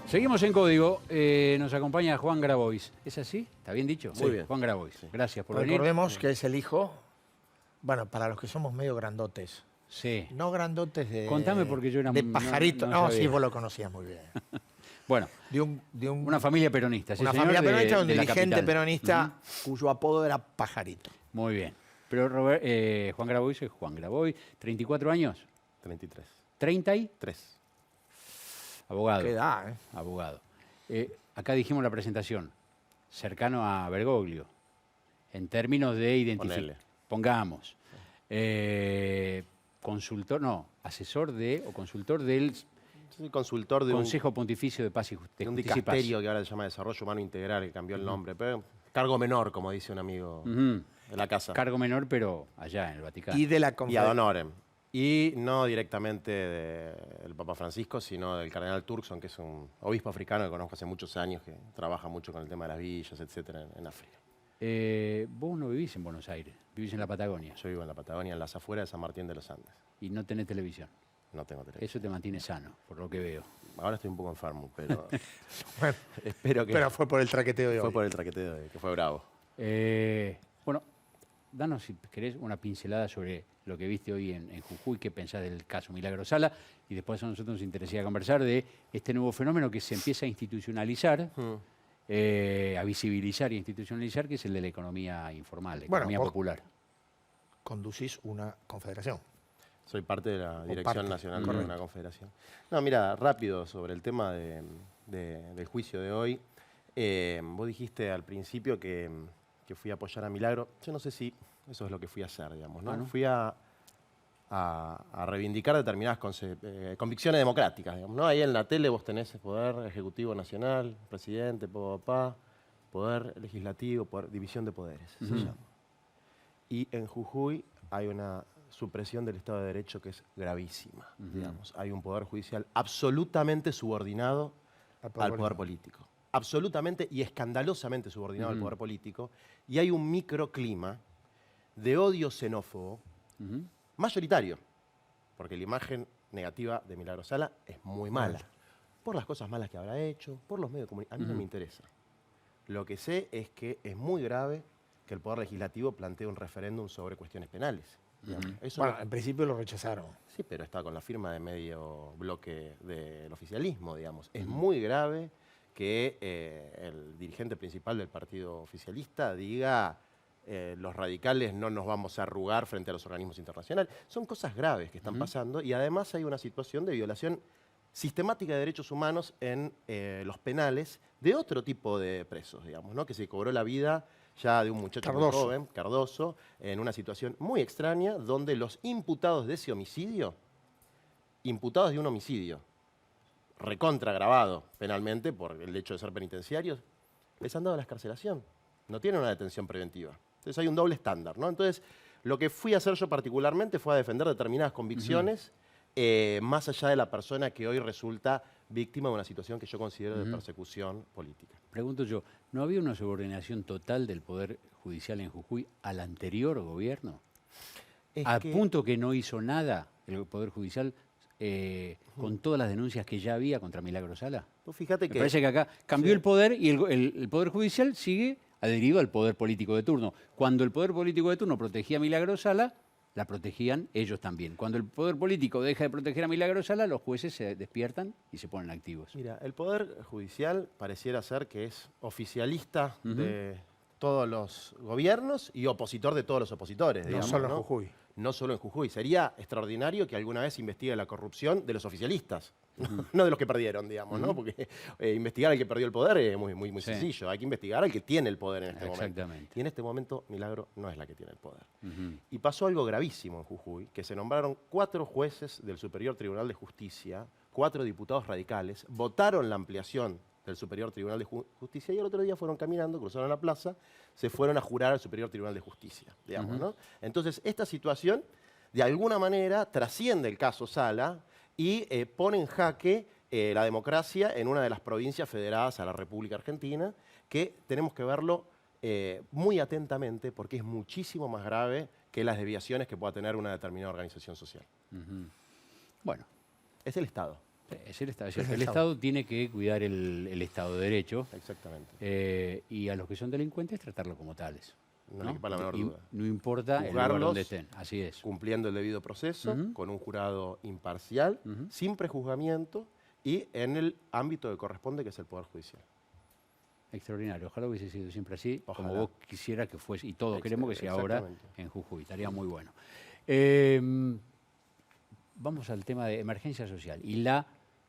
Seguimos en Código. Nos acompaña Juan Grabois. ¿Es así? ¿Está bien dicho? Muy bien. Juan Grabois. Sí. Gracias por venir. Recordemos que es el hijo, bueno, para los que somos medio grandotes. Sí. No grandotes de... Contame porque yo era de pajarito. no Sí, vos lo conocías muy bien. Bueno, una familia peronista. Una familia peronista, un dirigente peronista cuyo apodo era Pajarito. Muy bien. Pero Juan Grabois es Juan Grabois. ¿34 años? 33. ¿33? Abogado. ¿Qué edad, Abogado. Acá dijimos la presentación. Cercano a Bergoglio. En términos de identificación. Pongamos. Consultor, no, asesor de, o consultor del... Soy consultor de Consejo Pontificio de Paz y Justicia. De un dicasterio que ahora se llama Desarrollo Humano Integral, que cambió el nombre. Pero cargo menor, como dice un amigo de la casa. Cargo menor, pero allá en el Vaticano. Y de la Y ad honorem. Y no directamente del Papa Francisco, sino del cardenal Turkson, que es un obispo africano que conozco hace muchos años, que trabaja mucho con el tema de las villas, etcétera, en África. Vos no vivís en Buenos Aires, vivís en la Patagonia. Yo vivo en la Patagonia, en las afueras de San Martín de los Andes. Y no tenés televisión. No tengo televisión. Eso te mantiene sano, por lo que veo. Ahora estoy un poco enfermo, pero bueno, espero que... Pero fue por el traqueteo de hoy. Fue por el traqueteo de hoy, que fue bravo. Bueno, danos, si querés, una pincelada sobre lo que viste hoy en Jujuy, qué pensás del caso Milagro Sala, y después a nosotros nos interesaría conversar de este nuevo fenómeno que se empieza a institucionalizar, a visibilizar e institucionalizar, que es el de la economía informal, la economía popular. Conducís una confederación. Soy parte de la dirección nacional de una confederación. No, mira, rápido sobre el tema del juicio de hoy. Vos dijiste al principio que fui a apoyar a Milagro. Yo no sé si eso es lo que fui a hacer, digamos, ¿no? Fui a reivindicar determinadas convicciones democráticas, digamos, ¿no? Ahí en la tele vos tenés el Poder Ejecutivo Nacional, Presidente, Papá, Poder Legislativo, división de poderes, se llama. Y en Jujuy hay una supresión del Estado de Derecho que es gravísima, digamos. Hay un Poder Judicial absolutamente subordinado al poder político. Absolutamente y escandalosamente subordinado al poder político. Y hay un microclima de odio xenófobo mayoritario, porque la imagen negativa de Milagro Sala es muy mala. Por las cosas malas que habrá hecho, por los medios de comunicación. A mí no me interesa. Lo que sé es que es muy grave que el Poder Legislativo plantee un referéndum sobre cuestiones penales. Eso bueno, en principio lo rechazaron. Sí, pero está con la firma de medio bloque del oficialismo, digamos. Es muy grave que el dirigente principal del partido oficialista diga los radicales no nos vamos a arrugar frente a los organismos internacionales. Son cosas graves que están pasando y además hay una situación de violación sistemática de derechos humanos en los penales de otro tipo de presos, digamos, ¿no? Que se cobró la vida ya de un muchacho muy joven, Cardoso, en una situación muy extraña donde los imputados de ese homicidio, imputados de un homicidio recontra agravado penalmente por el hecho de ser penitenciarios, les han dado la excarcelación. No tienen una detención preventiva. Entonces hay un doble estándar, ¿no? Entonces, lo que fui a hacer yo particularmente fue a defender determinadas convicciones más allá de la persona que hoy resulta víctima de una situación que yo considero de persecución política. Pregunto yo, ¿no había una subordinación total del Poder Judicial en Jujuy al anterior gobierno? ¿A punto que no hizo nada el Poder Judicial con todas las denuncias que ya había contra Milagro Sala? Pues fíjate Me parece que acá cambió el poder y el Poder Judicial sigue adherido al poder político de turno. Cuando el poder político de turno protegía a Milagro Sala, la protegían ellos también. Cuando el poder político deja de proteger a Milagro Sala, los jueces se despiertan y se ponen activos. Mira, el Poder Judicial pareciera ser que es oficialista de todos los gobiernos y opositor de todos los opositores. No digamos, solo en Jujuy. No solo en Jujuy. Sería extraordinario que alguna vez investigue la corrupción de los oficialistas, no de los que perdieron, digamos, ¿no? Porque investigar al que perdió el poder es muy sencillo. Hay que investigar al que tiene el poder en este momento. Y en este momento Milagro no es la que tiene el poder. Y pasó algo gravísimo en Jujuy, que se nombraron 4 jueces del Superior Tribunal de Justicia, 4 diputados radicales, votaron la ampliación del Superior Tribunal de Justicia y el otro día fueron caminando, cruzaron la plaza, se fueron a jurar al Superior Tribunal de Justicia, digamos, ¿no? Entonces, esta situación, de alguna manera, trasciende el caso Sala y pone en jaque la democracia en una de las provincias federadas a la República Argentina, que tenemos que verlo muy atentamente porque es muchísimo más grave que las desviaciones que pueda tener una determinada organización social. Bueno. Es el Estado. Es el Estado. Es cierto. El Estado tiene que cuidar el Estado de Derecho Exactamente. y a los que son delincuentes tratarlo como tales. No le quepa la menor duda. No importa el Juzgarlos, lugar donde estén. Así es. Cumpliendo el debido proceso, con un jurado imparcial, sin prejuzgamiento y en el ámbito que corresponde, que es el Poder Judicial. Extraordinario. Ojalá hubiese sido siempre así, Ojalá. como vos quisieras que fuese, y todos queremos que sea ahora en Jujuy. Estaría muy bueno. Vamos al tema de emergencia social y la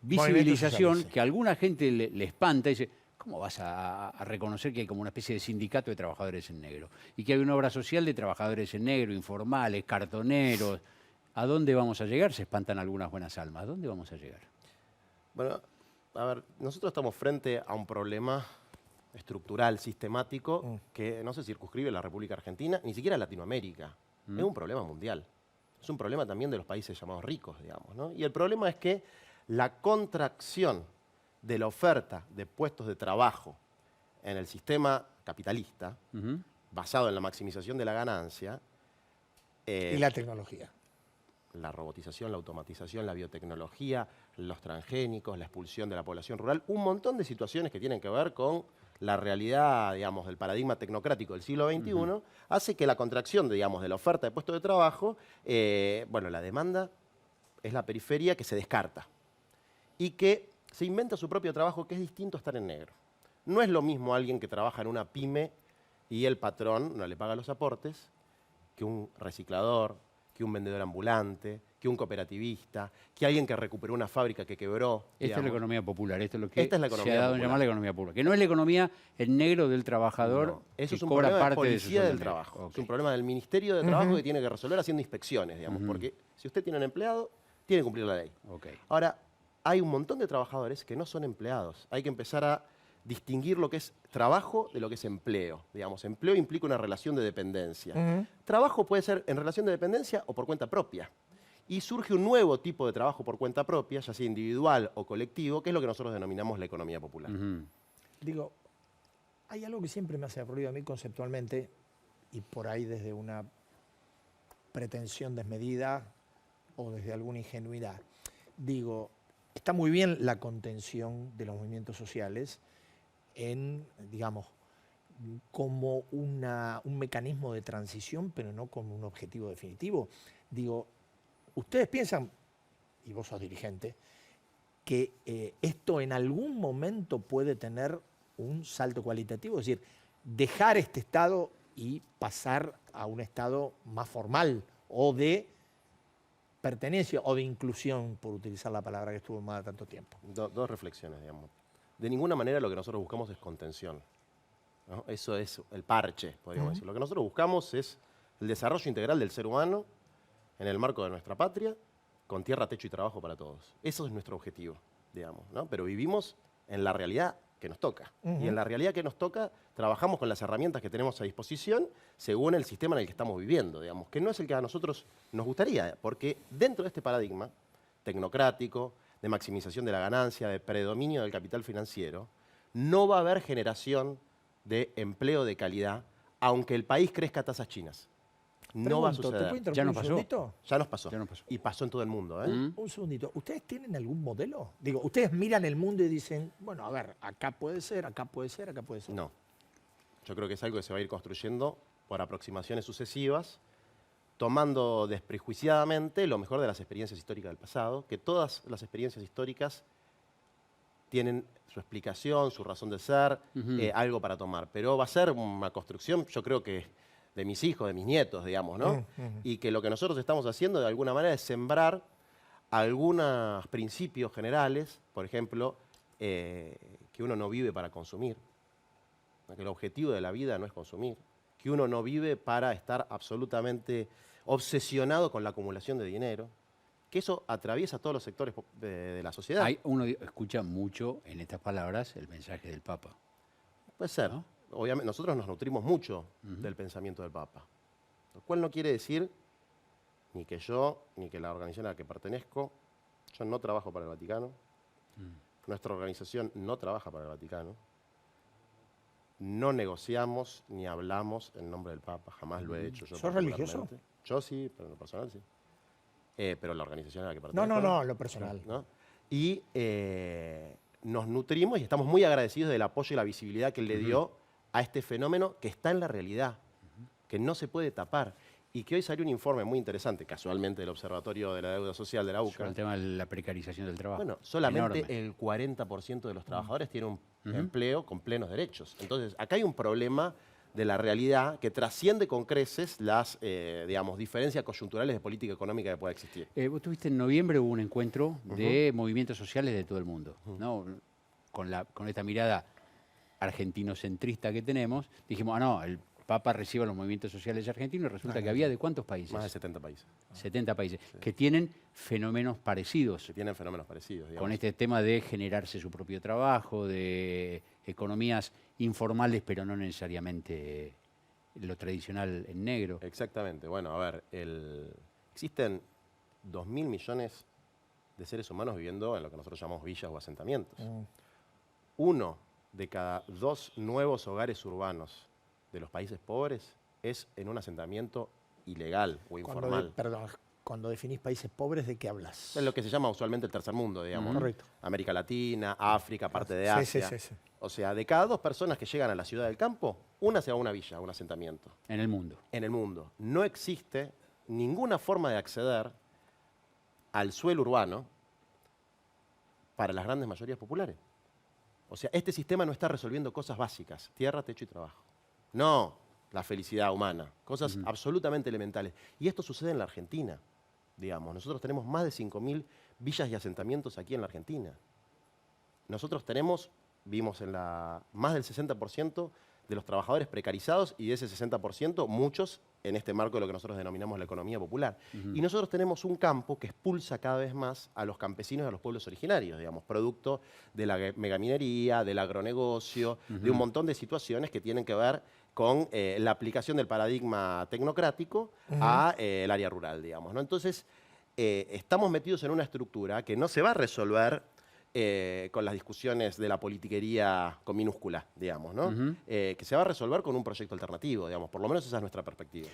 visibilización sociales, sí. que a alguna gente le espanta y dice, ¿cómo vas a reconocer que hay como una especie de sindicato de trabajadores en negro? Y que hay una obra social de trabajadores en negro, informales, cartoneros. ¿A dónde vamos a llegar? Se espantan algunas buenas almas. ¿A dónde vamos a llegar? Bueno, a ver, nosotros estamos frente a un problema estructural, sistemático, que no se circunscribe en la República Argentina, ni siquiera en Latinoamérica. Es un problema mundial. Es un problema también de los países llamados ricos, digamos, ¿no? Y el problema es que la contracción de la oferta de puestos de trabajo en el sistema capitalista, basado en la maximización de la ganancia, Y la tecnología. la robotización, la automatización, la biotecnología, los transgénicos, la expulsión de la población rural, un montón de situaciones que tienen que ver con la realidad, digamos, del paradigma tecnocrático del siglo XXI, hace que la contracción, digamos, de la oferta de puestos de trabajo, bueno, la demanda es la periferia que se descarta y que se inventa su propio trabajo, que es distinto a estar en negro. No es lo mismo alguien que trabaja en una pyme y el patrón no le paga los aportes que un reciclador, que un vendedor ambulante, que un cooperativista, que alguien que recuperó una fábrica que quebró. Esta es la economía popular, esto es lo que Esta es la se economía ha dado en popular. llamar la economía popular. Que no es la economía en negro del trabajador No, eso que es un cobra problema de parte de su policía sueldo del negro. trabajo. Ok. Es un problema del Ministerio de Trabajo que tiene que resolver haciendo inspecciones, digamos, porque si usted tiene un empleado, tiene que cumplir la ley. Ok. Ahora, hay un montón de trabajadores que no son empleados. Hay que empezar a distinguir lo que es trabajo de lo que es empleo. Digamos, empleo implica una relación de dependencia. Trabajo puede ser en relación de dependencia o por cuenta propia. Y surge un nuevo tipo de trabajo por cuenta propia, ya sea individual o colectivo, que es lo que nosotros denominamos la economía popular. Digo, hay algo que siempre me hace ruido a mí conceptualmente, y por ahí desde una pretensión desmedida o desde alguna ingenuidad. Digo, está muy bien la contención de los movimientos sociales en, digamos, como un mecanismo de transición, pero no como un objetivo definitivo. Digo, ustedes piensan, y vos sos dirigente, que esto en algún momento puede tener un salto cualitativo, es decir, dejar este estado y pasar a un estado más formal o de pertenencia o de inclusión, por utilizar la palabra que estuvo en moda tanto tiempo. Dos reflexiones, digamos. De ninguna manera lo que nosotros buscamos es contención, ¿no? Eso es el parche, podríamos decir. Lo que nosotros buscamos es el desarrollo integral del ser humano en el marco de nuestra patria, con tierra, techo y trabajo para todos. Eso es nuestro objetivo, digamos, ¿no? Pero vivimos en la realidad que nos toca. Y en la realidad que nos toca, trabajamos con las herramientas que tenemos a disposición según el sistema en el que estamos viviendo, digamos, que no es el que a nosotros nos gustaría, porque dentro de este paradigma tecnocrático, de maximización de la ganancia, de predominio del capital financiero, no va a haber generación de empleo de calidad, aunque el país crezca a tasas chinas. No va a Pregunto, ¿te suceder. puedo interrumpir Ya nos un pasó. segundito? Ya nos pasó. Ya nos pasó. Y pasó en todo el mundo, ¿eh? Un segundito. ¿Ustedes tienen algún modelo? Digo, ustedes miran el mundo y dicen, bueno, a ver, acá puede ser, acá puede ser, acá puede ser. No. Yo creo que es algo que se va a ir construyendo por aproximaciones sucesivas, tomando desprejuiciadamente lo mejor de las experiencias históricas del pasado, que todas las experiencias históricas tienen su explicación, su razón de ser, algo para tomar. Pero va a ser una construcción, yo creo que de mis hijos, de mis nietos, digamos, ¿no? Y que lo que nosotros estamos haciendo de alguna manera es sembrar algunos principios generales, por ejemplo, que uno no vive para consumir, que el objetivo de la vida no es consumir, que uno no vive para estar absolutamente obsesionado con la acumulación de dinero, que eso atraviesa todos los sectores de la sociedad. Uno escucha mucho en estas palabras el mensaje del Papa. Puede ser. ¿No? Obviamente, nosotros nos nutrimos mucho del pensamiento del Papa, lo cual no quiere decir ni que yo, ni que la organización a la que pertenezco, yo no trabajo para el Vaticano, nuestra organización no trabaja para el Vaticano, no negociamos ni hablamos en nombre del Papa, jamás lo he hecho yo. ¿Sos religioso? particularmente. Yo sí, pero en lo personal sí. Pero la organización a la que No, pertenezco. no, no, lo personal. ¿no? y nos nutrimos y estamos muy agradecidos del apoyo y la visibilidad que él le dio a este fenómeno que está en la realidad, que no se puede tapar. Y que hoy salió un informe muy interesante, casualmente, del Observatorio de la Deuda Social de la UCA. Sobre el tema de la precarización del trabajo. Bueno, solamente Enorme. el 40% de los trabajadores tiene un empleo con plenos derechos. Entonces, acá hay un problema de la realidad que trasciende con creces las, digamos, diferencias coyunturales de política económica que pueda existir. Vos tuviste en noviembre, hubo un encuentro de movimientos sociales de todo el mundo, ¿no? Con esta mirada argentinocentrista que tenemos, dijimos, no, el Papa recibe a los movimientos sociales argentinos, y resulta que había ¿de cuántos países? Más de 70 países. 70 países, que tienen fenómenos parecidos. Que tienen fenómenos parecidos, digamos. Con este tema de generarse su propio trabajo, de economías informales, pero no necesariamente lo tradicional en negro. Exactamente. Bueno, a ver, existen 2.000 millones de seres humanos viviendo en lo que nosotros llamamos villas o asentamientos. 1 de cada 2 nuevos hogares urbanos de los países pobres es en un asentamiento ilegal o informal. Cuando definís países pobres, ¿de qué hablas? Es lo que se llama usualmente el tercer mundo, digamos. Correcto. América Latina, África, parte de Sí, Asia. sí, sí, sí. O sea, de cada 2 personas que llegan a la ciudad del campo, una se va a una villa, a un asentamiento. En el mundo. En el mundo. No existe ninguna forma de acceder al suelo urbano para las grandes mayorías populares. O sea, este sistema no está resolviendo cosas básicas, tierra, techo y trabajo. No la felicidad humana, cosas absolutamente elementales. Y esto sucede en la Argentina, digamos. Nosotros tenemos más de 5.000 villas y asentamientos aquí en la Argentina. Nosotros vimos en más del 60% de los trabajadores precarizados y de ese 60%, muchos en este marco de lo que nosotros denominamos la economía popular. Y nosotros tenemos un campo que expulsa cada vez más a los campesinos y a los pueblos originarios, digamos, producto de la megaminería, del agronegocio, de un montón de situaciones que tienen que ver con la aplicación del paradigma tecnocrático a el área rural, digamos, ¿no? Entonces, estamos metidos en una estructura que no se va a resolver con las discusiones de la politiquería con minúscula, digamos, ¿no? Que se va a resolver con un proyecto alternativo, digamos, por lo menos esa es nuestra perspectiva.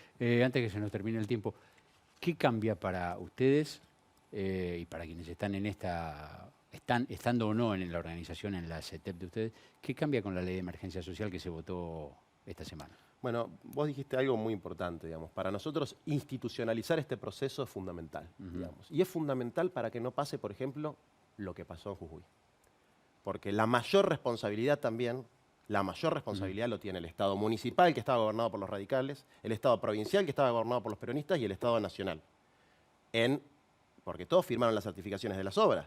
Antes que se nos termine el tiempo, ¿qué cambia para ustedes y para quienes están en estando o no en la organización, en la CETEP de ustedes, qué cambia con la ley de emergencia social que se votó esta semana? Bueno, vos dijiste algo muy importante, digamos. Para nosotros institucionalizar este proceso es fundamental, digamos. Y es fundamental para que no pase, por ejemplo, lo que pasó en Jujuy. Porque la mayor responsabilidad también, lo tiene el Estado municipal, que estaba gobernado por los radicales, el Estado provincial, que estaba gobernado por los peronistas, y el Estado nacional. Porque todos firmaron las certificaciones de las obras.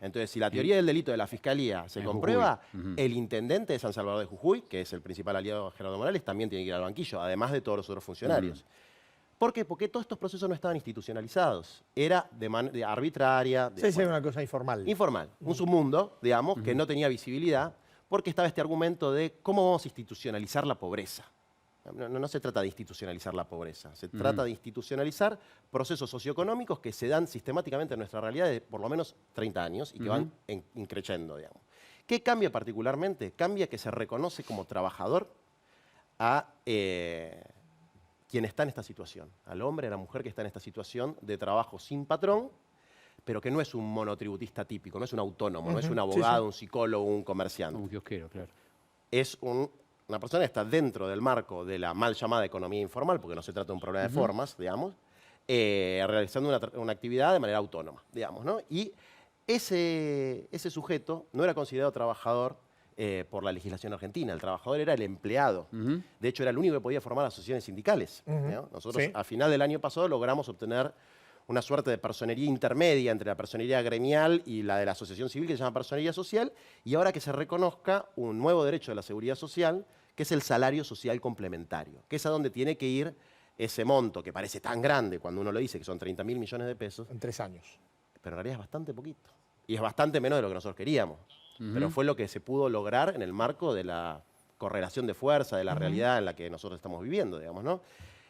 Entonces, si la teoría del delito de la Fiscalía se comprueba, el intendente de San Salvador de Jujuy, que es el principal aliado de Gerardo Morales, también tiene que ir al banquillo, además de todos los otros funcionarios. ¿Por qué? Porque todos estos procesos no estaban institucionalizados. Era de arbitraria. Sí, una cosa informal. Informal. Un submundo, digamos, que no tenía visibilidad, porque estaba este argumento de cómo vamos a institucionalizar la pobreza. No se trata de institucionalizar la pobreza, se trata de institucionalizar procesos socioeconómicos que se dan sistemáticamente en nuestra realidad de por lo menos 30 años y que van increciendo, digamos. ¿Qué cambia particularmente? Cambia que se reconoce como trabajador a quien está en esta situación, al hombre, a la mujer que está en esta situación de trabajo sin patrón, pero que no es un monotributista típico, no es un autónomo, no es un abogado, un psicólogo, un comerciante. Un kiosquero, claro. Es una persona que está dentro del marco de la mal llamada economía informal, porque no se trata de un problema de formas, digamos, realizando una actividad de manera autónoma, digamos, ¿no? Y ese sujeto no era considerado trabajador por la legislación argentina. El trabajador era el empleado. De hecho, era el único que podía formar asociaciones sindicales, ¿no? Nosotros, a final del año pasado, logramos obtener una suerte de personería intermedia entre la personería gremial y la de la asociación civil, que se llama personería social, y ahora que se reconozca un nuevo derecho de la seguridad social, que es el salario social complementario, que es a donde tiene que ir ese monto, que parece tan grande cuando uno lo dice, que son 30.000 millones de pesos. En 3 años. Pero en realidad es bastante poquito. Y es bastante menos de lo que nosotros queríamos. Pero fue lo que se pudo lograr en el marco de la correlación de fuerza, de la realidad en la que nosotros estamos viviendo, digamos, ¿no?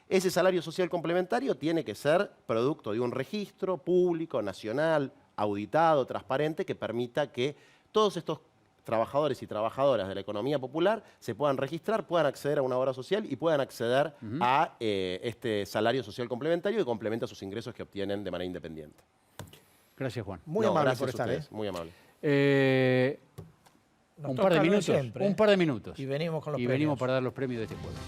Ese salario social complementario tiene que ser producto de un registro público, nacional, auditado, transparente, que permita que todos estos trabajadores y trabajadoras de la economía popular se puedan registrar, puedan acceder a una obra social y puedan acceder a este salario social complementario que complementa sus ingresos que obtienen de manera independiente. Gracias, Juan. Muy No, amable gracias por a estar. ustedes, muy amable. Nos Un toca par de lo minutos. siempre, Un par de minutos. Y venimos con los Y premios. venimos para dar los premios de este jueves.